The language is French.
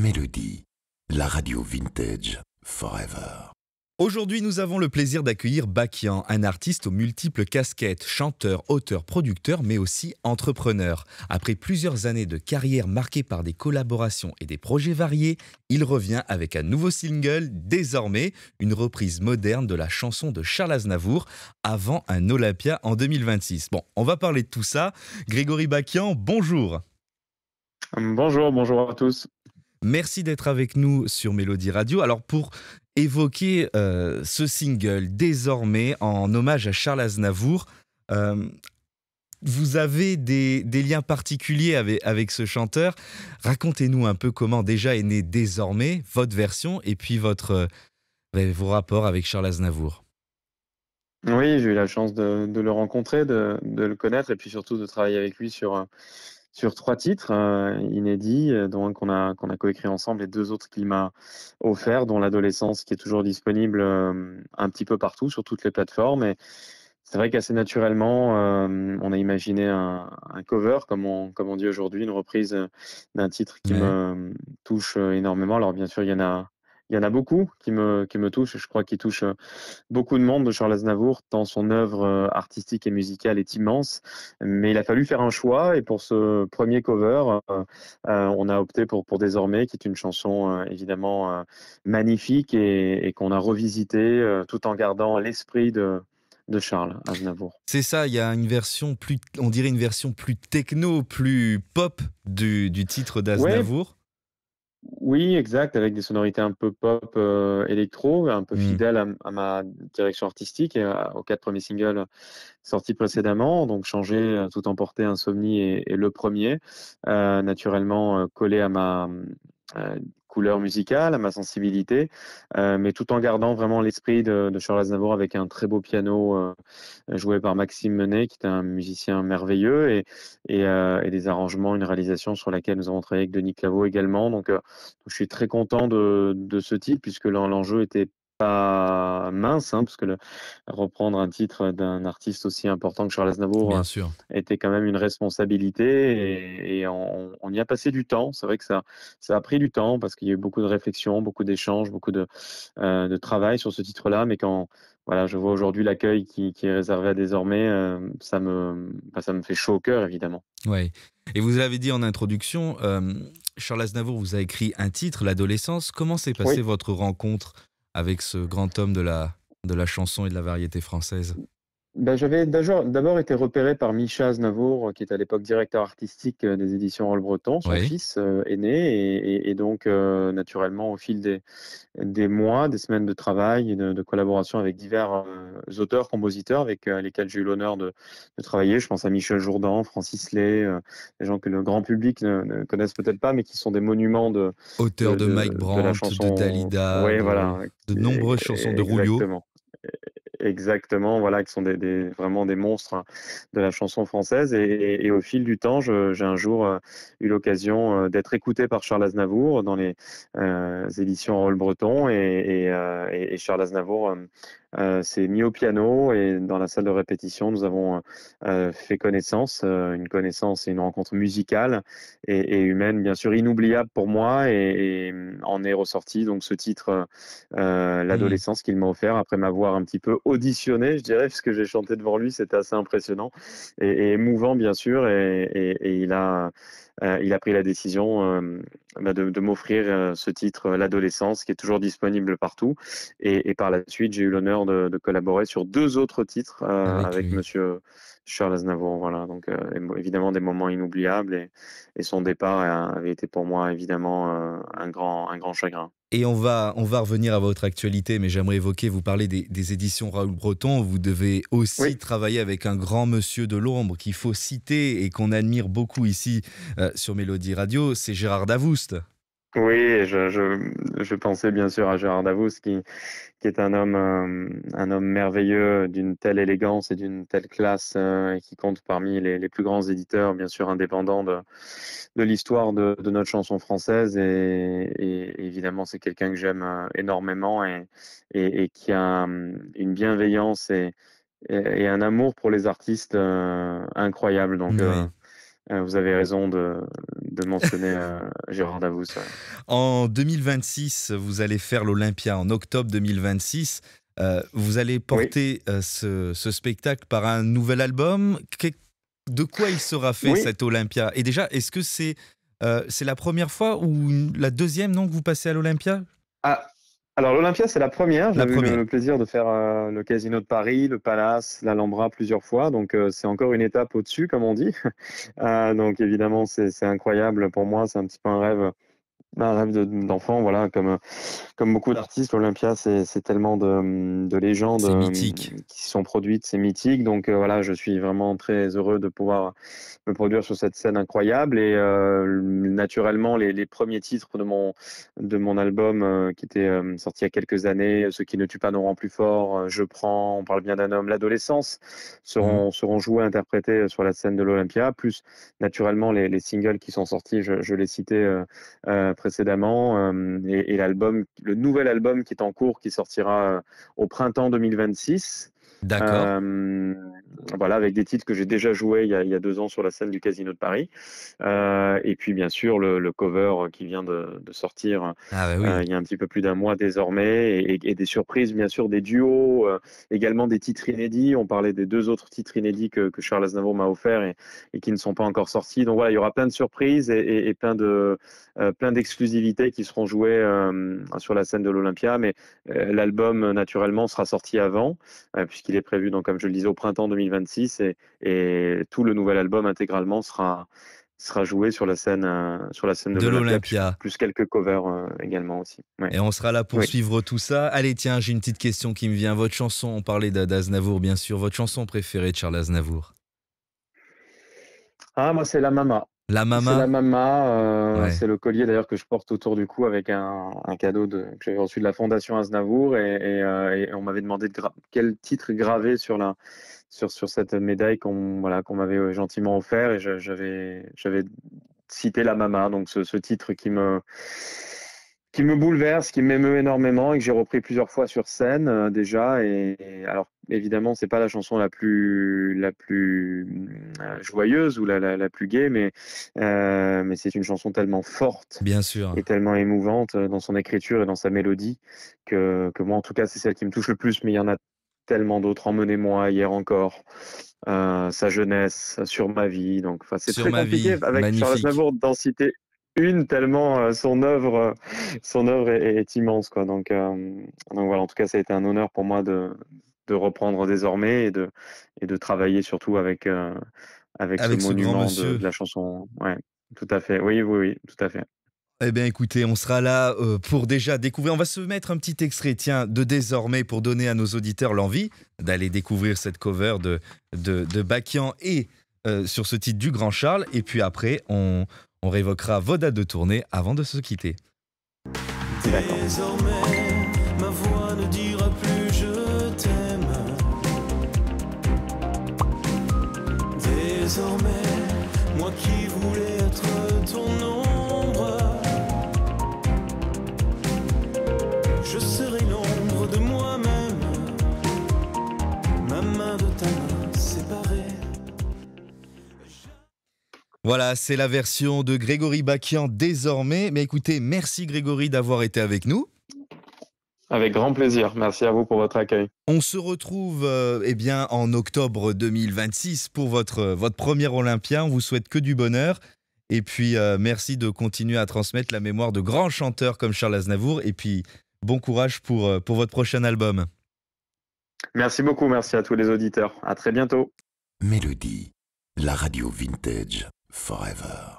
Mélodie, la radio vintage forever. Aujourd'hui, nous avons le plaisir d'accueillir Bakian, un artiste aux multiples casquettes, chanteur, auteur, producteur, mais aussi entrepreneur. Après plusieurs années de carrière marquée par des collaborations et des projets variés, il revient avec un nouveau single, Désormais, une reprise moderne de la chanson de Charles Aznavour, avant un Olympia en 2026. Bon, on va parler de tout ça. Grégory Bakian, bonjour. Bonjour à tous. Merci d'être avec nous sur Mélodie Radio. Alors pour évoquer ce single désormais en hommage à Charles Aznavour, euh, vous avez des liens particuliers avec ce chanteur. Racontez-nous un peu comment déjà est né désormais votre version et puis vos rapports avec Charles Aznavour. Oui, j'ai eu la chance de le rencontrer, de le connaître et puis surtout de travailler avec lui sur 3 titres inédits, dont un qu'on a coécrit ensemble et 2 autres qu'il m'a offerts, dont «L'adolescence» qui est toujours disponible, un petit peu partout sur toutes les plateformes. Et c'est vrai qu'assez naturellement, on a imaginé un cover comme on dit aujourd'hui, une reprise, d'un titre qui Ouais. me touche, énormément. Alors bien sûr, il y en a beaucoup qui me touchent et je crois qu'il touche, beaucoup de monde de Charles Aznavour, tant son œuvre artistique et musicale est immense. Mais il a fallu faire un choix et pour ce premier cover, on a opté pour Désormais, qui est une chanson évidemment magnifique et qu'on a revisité tout en gardant l'esprit de Charles Aznavour. C'est ça, il y a une version plus, on dirait une version plus techno, plus pop du titre Ouais, d'Aznavour. oui, exact, avec des sonorités un peu pop, électro, un peu Hmm. fidèles à ma direction artistique et aux 4 premiers singles sortis précédemment. Donc changer, tout emporter, Insomnie et le premier, naturellement, collé à ma, couleur musicale, à ma sensibilité, mais tout en gardant vraiment l'esprit de Charles Aznavour avec un très beau piano, joué par Maxime Menet, qui est un musicien merveilleux et des arrangements, une réalisation sur laquelle nous avons travaillé avec Denis Claveau également. Donc je suis très content de ce titre puisque l'enjeu était pas mince, hein, parce que reprendre un titre d'un artiste aussi important que Charles Aznavour Bien sûr. était quand même une responsabilité et on y a passé du temps. C'est vrai que ça a pris du temps parce qu'il y a eu beaucoup de réflexions, beaucoup d'échanges, beaucoup de travail sur ce titre-là. Mais quand voilà, je vois aujourd'hui l'accueil qui est réservé à Désormais, ça me fait chaud au cœur, évidemment. Ouais. Et vous avez dit en introduction, Charles Aznavour vous a écrit un titre, L'adolescence. Comment s'est passée Oui. votre rencontre avec ce grand homme de la chanson et de la variété française? Bah, j'avais d'abord été repéré par Micha Aznavour, qui est à l'époque directeur artistique, des éditions Roll Breton. Son Oui. fils, est né et donc naturellement au fil des mois, des semaines de travail et de collaboration avec divers, auteurs, compositeurs avec, lesquels j'ai eu l'honneur de travailler. Je pense à Michel Jourdan, Francis Lay, des gens que le grand public ne connaissent peut-être pas, mais qui sont des monuments Auteur de de Mike de de la Brandt, de chanson. Dalida, Oui, voilà, de nombreuses chansons de Rouillot. exactement. Exactement, voilà, qui sont vraiment des monstres, hein, de la chanson française et au fil du temps, j'ai un jour, eu l'occasion, d'être écouté par Charles Aznavour dans les, éditions Roll Breton et Charles Aznavour, s'est mis au piano et dans la salle de répétition, nous avons, fait connaissance, une connaissance et une rencontre musicale et humaine, bien sûr, inoubliable pour moi en est ressorti donc ce titre, Hmm. l'adolescence qu'il m'a offert après m'avoir un petit peu auditionné, je dirais, puisque j'ai chanté devant lui, c'était assez impressionnant et émouvant bien sûr et il a pris la décision, de m'offrir, ce titre, L'adolescence, qui est toujours disponible partout et par la suite, j'ai eu l'honneur de collaborer sur 2 autres titres, Avec avec lui. monsieur Charles Aznavour, voilà donc évidemment des moments inoubliables et son départ avait été pour moi évidemment, un grand chagrin. Et on va revenir à votre actualité, mais j'aimerais évoquer, vous parler des éditions Raoul Breton. Vous devez aussi Oui. travailler avec un grand monsieur de l'ombre qu'il faut citer et qu'on admire beaucoup ici sur Mélodie Radio, c'est Gérard Davoust. Oui, je pensais bien sûr à Gérard Davoust qui est un homme merveilleux d'une telle élégance et d'une telle classe, et qui compte parmi les plus grands éditeurs, bien sûr indépendants de l'histoire de notre chanson française et évidemment c'est quelqu'un que j'aime, énormément et qui a, une bienveillance et un amour pour les artistes, incroyable donc Oui. vous avez raison de mentionner Gérard Davoust. Ouais. En 2026, vous allez faire l'Olympia. En octobre 2026, vous allez Oui, porter ce spectacle par un nouvel album. De quoi il sera fait oui. cet Olympia? Et déjà, est-ce que c'est la première fois ou la deuxième, non, que vous passez à l'Olympia? Ah, alors l'Olympia, c'est la première. La J'avais eu première. le plaisir de faire le Casino de Paris, le Palace, l'Alhambra plusieurs fois. Donc c'est encore une étape au-dessus, comme on dit. Donc évidemment, c'est incroyable pour moi. C'est un petit peu un rêve d'enfant, voilà, comme beaucoup d'artistes, l'Olympia, c'est tellement de légendes C'est mythique. qui sont produites, c'est mythique. Donc voilà, je suis vraiment très heureux de pouvoir me produire sur cette scène incroyable. Et naturellement, les premiers titres de mon album qui était sorti il y a quelques années, Ceux qui ne tuent pas nous rend plus fort, Je prends, On parle bien d'un homme, l'adolescence, Mhm. seront joués, interprétés sur la scène de l'Olympia. Plus naturellement les singles qui sont sortis, je l'ai cité précédemment, et l'album, le nouvel album qui est en cours, qui sortira au printemps 2026. D'accord. Euh, voilà, avec des titres que j'ai déjà joués il y a 2 ans sur la scène du Casino de Paris. Et puis, bien sûr, le cover qui vient de sortir Ah bah oui. il y a un petit peu plus d'un mois désormais, et des surprises, bien sûr, des duos, également des titres inédits. On parlait des 2 autres titres inédits que Charles Aznavour m'a offert et qui ne sont pas encore sortis. Donc voilà, il y aura plein de surprises et plein d'exclusivités qui seront jouées sur la scène de l'Olympia. Mais l'album, naturellement, sera sorti avant, puisqu'il est prévu, donc, comme je le disais, au printemps 2026, et tout le nouvel album intégralement sera joué sur la scène de De l'Olympia, l'Olympia. plus quelques covers également aussi. Ouais. Et on sera là pour Oui. suivre tout ça. Allez, tiens, j'ai une petite question qui me vient. Votre chanson, on parlait d'Aznavour, bien sûr. Votre chanson préférée de Charles Aznavour? Ah, moi, c'est la Mama. La C'est la Mama? Mama, Ouais. c'est le collier d'ailleurs que je porte autour du cou avec un cadeau que j'avais reçu de la Fondation Aznavour, et on m'avait demandé quel titre graver sur cette médaille qu'on m'avait gentiment offert, et j'avais cité la Mama, donc ce titre qui me bouleverse, qui m'émeut énormément et que j'ai repris plusieurs fois sur scène déjà. Et alors évidemment, c'est pas la chanson la plus joyeuse ou la plus gaie, mais c'est une chanson tellement forte Bien sûr. et tellement émouvante dans son écriture et dans sa mélodie que moi, en tout cas, c'est celle qui me touche le plus. Mais il y en a tellement d'autres. Emmenez-moi, Hier encore, Sa jeunesse, Sur ma vie. Donc, enfin, c'est Sur très ma compliqué vie. avec Charles Magnifique. Aznavour d'en citer une, tellement son œuvre est immense, quoi. Donc voilà, en tout cas, ça a été un honneur pour moi de reprendre désormais et de travailler surtout avec ce Avec ce grand monument de monsieur. la chanson. Ouais, tout à fait. Oui, oui, oui, tout à fait. Eh bien, écoutez, on sera là pour déjà découvrir. On va se mettre un petit extrait, tiens, de Désormais pour donner à nos auditeurs l'envie d'aller découvrir cette cover de Bakian et sur ce titre du Grand Charles. Et puis après, on révoquera vos dates de tournée avant de se quitter. D'accord. Désormais, ma voix ne dira plus je t'aime. Désormais, moi qui voulais être ton ombre, je serai l'ombre de moi-même, ma main de ta main séparée. Voilà, c'est la version de Grégory Bakian désormais. Mais écoutez, merci Grégory d'avoir été avec nous. Avec grand plaisir. Merci à vous pour votre accueil. On se retrouve eh bien, en octobre 2026 pour votre première Olympia. On vous souhaite que du bonheur. Et puis, merci de continuer à transmettre la mémoire de grands chanteurs comme Charles Aznavour. Et puis, bon courage pour votre prochain album. Merci beaucoup. Merci à tous les auditeurs. À très bientôt. Mélodie, la radio vintage forever.